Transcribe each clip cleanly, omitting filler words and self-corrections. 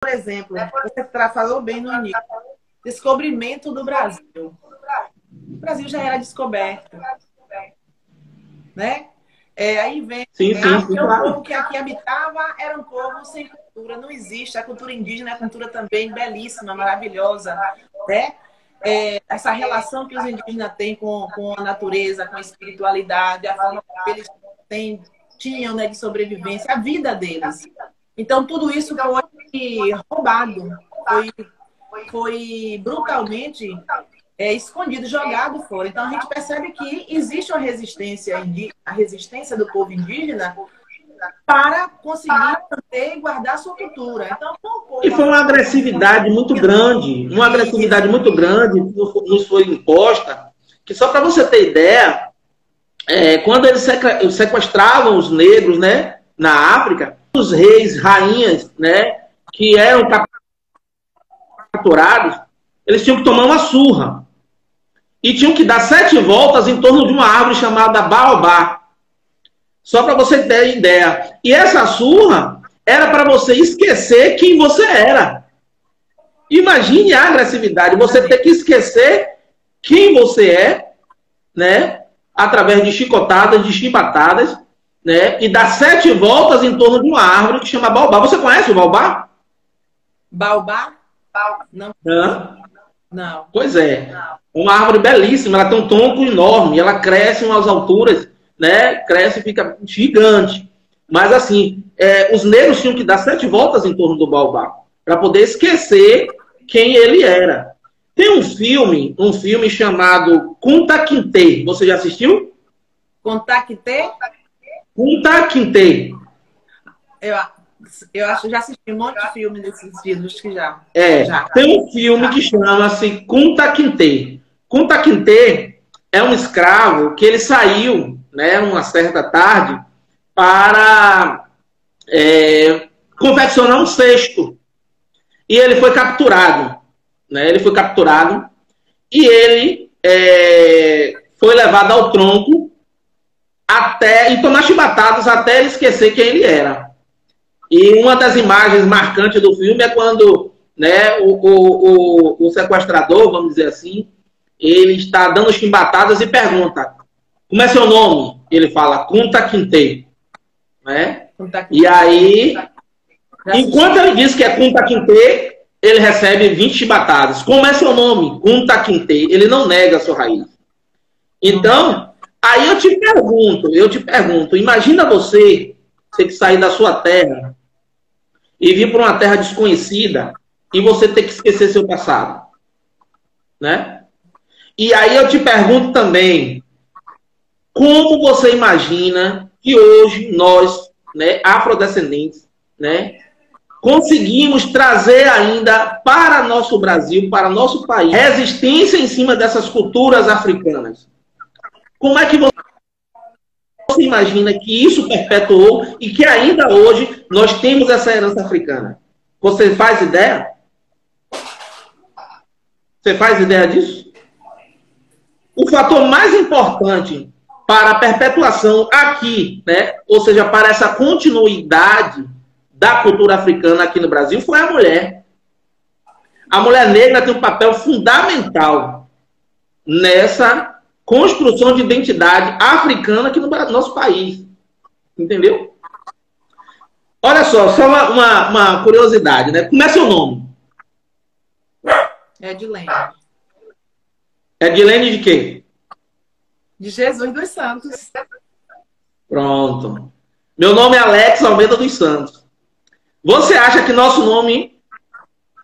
por exemplo, você falou bem no início, descobrimento do Brasil. O Brasil já era descoberto, né? Aí vem o povo que aqui habitava era um povo sem cultura, não existe. A cultura indígena é uma cultura também belíssima, maravilhosa, né? Essa relação que os indígenas têm com a natureza, com a espiritualidade, a forma que eles tinham, né, de sobrevivência, a vida deles. Então, tudo isso foi roubado, foi brutalmente escondido, jogado fora. Então, a gente percebe que existe uma resistência, a resistência do povo indígena para conseguir manter e guardar sua cultura. Então, e foi uma agressividade muito grande, que nos foi imposta, que só para você ter ideia, quando eles sequestravam os negros, né, na África, os reis, rainhas, né, que eram capturados, eles tinham que tomar uma surra. E tinham que dar 7 voltas em torno de uma árvore chamada baobá. Só para você ter ideia. E essa surra era para você esquecer quem você era. Imagine a agressividade. Você ter que esquecer quem você é, né? Através de chicotadas, de chibatadas, né? E dar 7 voltas em torno de uma árvore que chama baobá. Você conhece o baobá? Baobá? Não. Não. Pois é. Uma árvore belíssima, ela tem um tronco enorme, ela cresce em umas alturas, né? Cresce e fica gigante. Mas assim, os negros tinham que dar 7 voltas em torno do baobá para poder esquecer quem ele era. Tem um filme chamado Kunta Kinte. Você já assistiu? Kunta Kinte? Kunta Kinte. Eu acho que já assisti um monte de filme desses filmes que já. Tem um filme que chama-se Kunta Kinte. Kunta Kinte é um escravo que ele saiu, né, uma certa tarde para confeccionar um cesto. E ele foi capturado. Né? Ele foi capturado e ele foi levado ao tronco e tomar chibatadas até ele esquecer quem ele era. E uma das imagens marcantes do filme é quando, né, o sequestrador, vamos dizer assim, ele está dando chimbatadas e pergunta: como é seu nome? Ele fala Kunta Kinte. Né? E aí, enquanto ele diz que é Kunta Kinte, ele recebe 20 chibatadas. Como é seu nome? Kunta Kinte. Ele não nega a sua raiz. Então, aí eu te pergunto, imagina você que sair da sua terra e vir para uma terra desconhecida e você ter que esquecer seu passado. Né? E aí eu te pergunto também, como você imagina que hoje nós, né, afrodescendentes, né, conseguimos trazer ainda para nosso Brasil, para nosso país, resistência em cima dessas culturas africanas? Como é que você imagina que isso perpetuou e que ainda hoje nós temos essa herança africana? Você faz ideia? Você faz ideia disso? O fator mais importante para a perpetuação aqui, né, ou seja, para essa continuidade da cultura africana aqui no Brasil, foi a mulher. A mulher negra tem um papel fundamental nessa construção de identidade africana aqui no nosso país. Entendeu? Olha só uma curiosidade, né? Como é seu nome? Edilene. Edilene de quê? De Jesus dos Santos. Pronto. Meu nome é Alex Almeida dos Santos. Você acha que nosso nome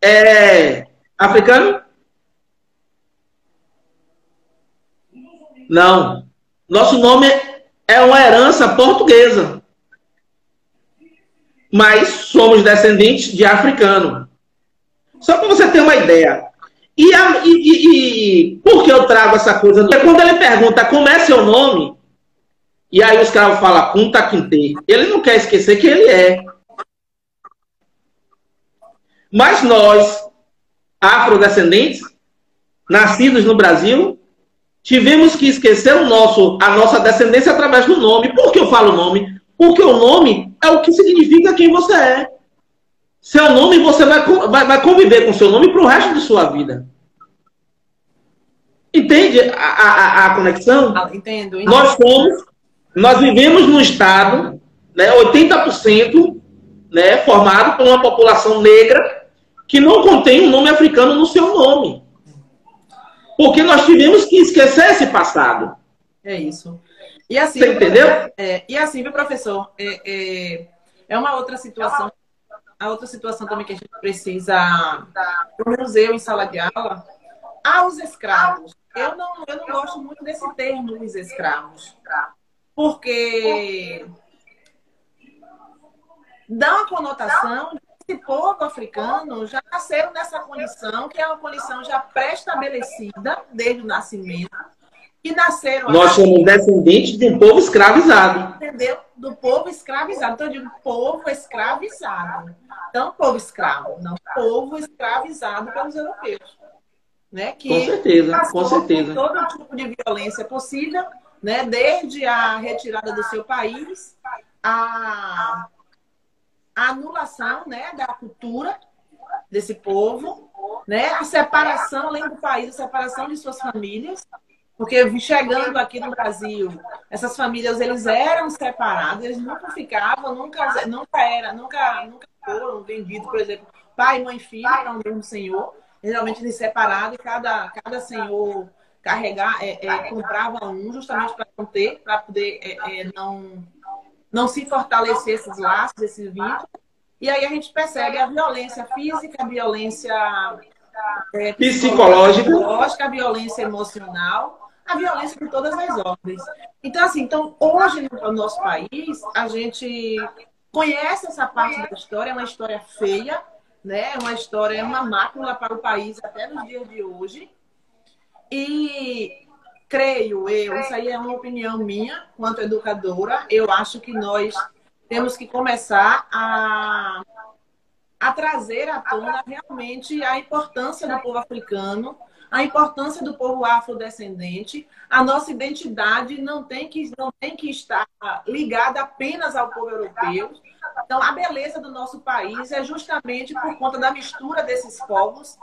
é africano? Não. Nosso nome é uma herança portuguesa. Mas somos descendentes de africano. Só para você ter uma ideia. E por que eu trago essa coisa? Porque quando ele pergunta como é seu nome, e aí o escravo fala Kunta Kinte, ele não quer esquecer quem ele é. Mas nós, afrodescendentes, nascidos no Brasil, tivemos que esquecer a nossa descendência através do nome. Por que eu falo nome? Porque o nome é o que significa quem você é. seu nome, você vai conviver com seu nome para o resto de sua vida. Entende a conexão? Entendo. Nós vivemos num estado, né, 80%, né, formado por uma população negra que não contém um nome africano no seu nome. Porque nós tivemos que esquecer esse passado. É isso. E assim, você entendeu? E assim, viu, professor? É uma outra situação. A outra situação também que a gente precisa, pelo menos eu em sala de aula, aos escravos. Eu não gosto muito desse termo, os escravos. Porque dá uma conotação de que esse povo africano já nasceram nessa condição, que é uma condição já pré-estabelecida desde o nascimento. Que nasceram. Nós somos descendentes de um povo escravizado. Entendeu? Do povo escravizado. Então, eu digo povo escravizado. Então, povo escravo, não povo escravizado pelos europeus. Né? Que com certeza, com certeza. Todo tipo de violência possível, né? Desde a retirada do seu país, a anulação, né, da cultura desse povo, né? A separação, além do país, a separação de suas famílias. Porque chegando aqui no Brasil, essas famílias, eles eram separados, eles nunca ficavam, nunca foram vendidos, por exemplo, pai, mãe e filho para o mesmo senhor. Geralmente eles separados e cada senhor comprava um justamente para poder não se fortalecer esses laços, esses vínculos. E aí a gente percebe a violência física, a violência psicológica, a violência emocional, a violência de todas as ordens. Então, assim, hoje no nosso país, a gente conhece essa parte da história, é uma história feia, né? É uma história, é uma mácula para o país até nos dias de hoje. E creio eu, isso aí é uma opinião minha, quanto educadora, eu acho que nós temos que começar a trazer à tona realmente a importância do povo africano, a importância do povo afrodescendente. A nossa identidade não tem que estar ligada apenas ao povo europeu. Então, a beleza do nosso país é justamente por conta da mistura desses povos.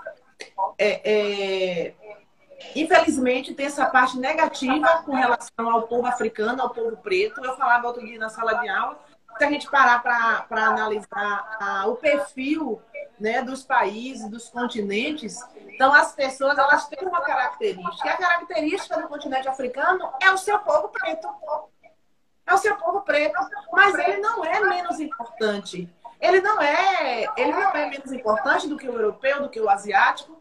Infelizmente, tem essa parte negativa com relação ao povo africano, ao povo preto. Eu falava outro dia na sala de aula, se a gente parar para analisar o perfil, né, dos países, dos continentes, então as pessoas elas têm uma característica. E a característica do continente africano é o seu povo preto. É o seu povo preto. Mas ele não é menos importante. Ele não é menos importante do que o europeu, do que o asiático.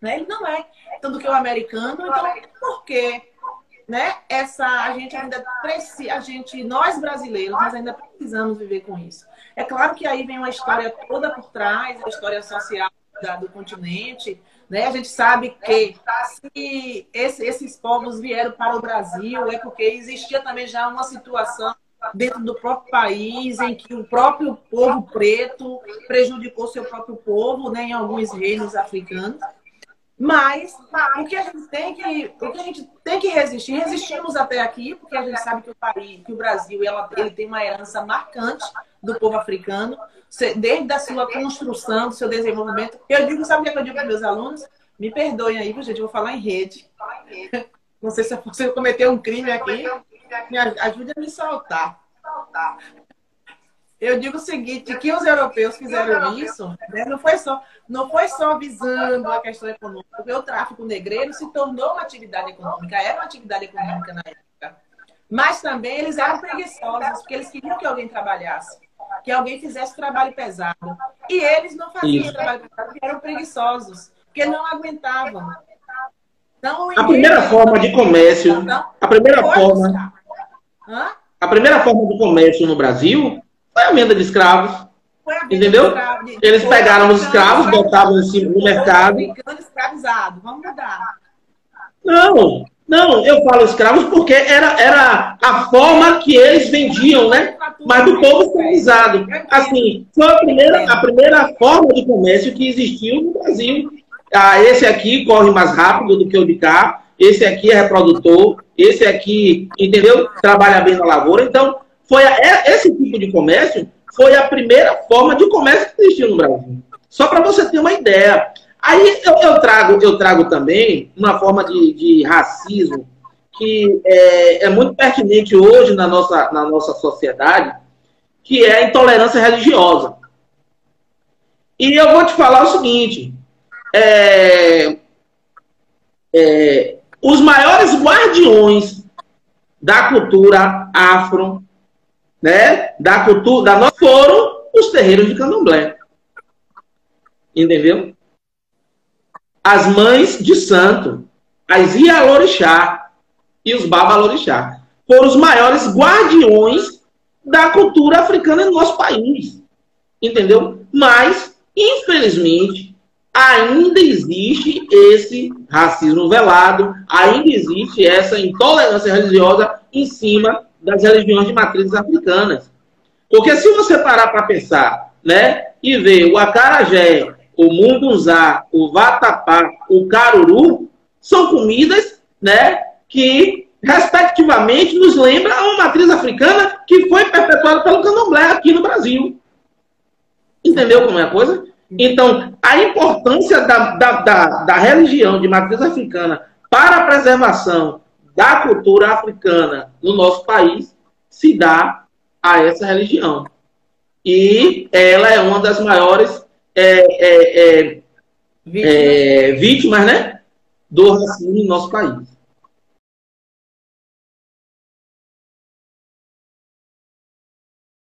Né? Ele não é. Então, do que o americano. Então, por quê? Né? A gente ainda precisa, nós brasileiros, nós ainda precisamos viver com isso. É claro que aí vem uma história toda por trás, a história social do continente, né? A gente sabe que se esses povos vieram para o Brasil é porque existia também já uma situação dentro do próprio país em que o próprio povo preto prejudicou seu próprio povo, né? Em alguns reinos africanos. Mas o que a gente tem que resistir, resistimos até aqui, porque a gente sabe que o Brasil ele tem uma herança marcante do povo africano, desde a sua construção, do seu desenvolvimento. Sabe o que eu digo para meus alunos? Me perdoem aí, gente, eu vou falar em rede. Não sei se você cometeu um crime aqui, me ajude a me soltar. Eu digo o seguinte, que os europeus fizeram isso, né? não foi só visando a questão econômica, porque o tráfico negreiro se tornou uma atividade econômica, era uma atividade econômica na época. Mas também eles eram preguiçosos, porque eles queriam que alguém trabalhasse, que alguém fizesse trabalho pesado. E eles não faziam trabalho pesado, porque eram preguiçosos, porque não aguentavam. Então, a primeira forma de comércio, a primeira forma de comércio no Brasil foi a venda de escravos. Entendeu? Eles pegaram os escravos, botavam no mercado. Escravizado. Vamos mudar. Não, eu falo escravos porque era a forma que eles vendiam, né? Mas do povo escravizado. Assim, foi a primeira forma de comércio que existiu no Brasil. Esse aqui corre mais rápido do que o de cá, esse aqui é reprodutor, esse aqui, entendeu? Trabalha bem na lavoura. Então, esse tipo de comércio foi a primeira forma de comércio que existiu no Brasil. Só para você ter uma ideia. Aí eu trago também uma forma de racismo que é muito pertinente hoje na nossa sociedade, que é a intolerância religiosa. E eu vou te falar o seguinte, os maiores guardiões da cultura afro, né, da nossa, foram os terreiros de candomblé. Entendeu? As mães de santo, as Ialorixá e os Babalorixá foram os maiores guardiões da cultura africana no nosso país. Entendeu? Mas, infelizmente, ainda existe esse racismo velado, ainda existe essa intolerância religiosa em cima das religiões de matrizes africanas. Porque se você parar para pensar, né, e ver o acarajé, o mungunzá, o vatapá, o caruru, são comidas, né, que, respectivamente, nos lembram a uma matriz africana que foi perpetuada pelo candomblé aqui no Brasil. Entendeu como é a coisa? Então, a importância da religião de matriz africana para a preservação da cultura africana no nosso país se dá a essa religião. E ela é uma das maiores vítimas, né, do racismo no nosso país.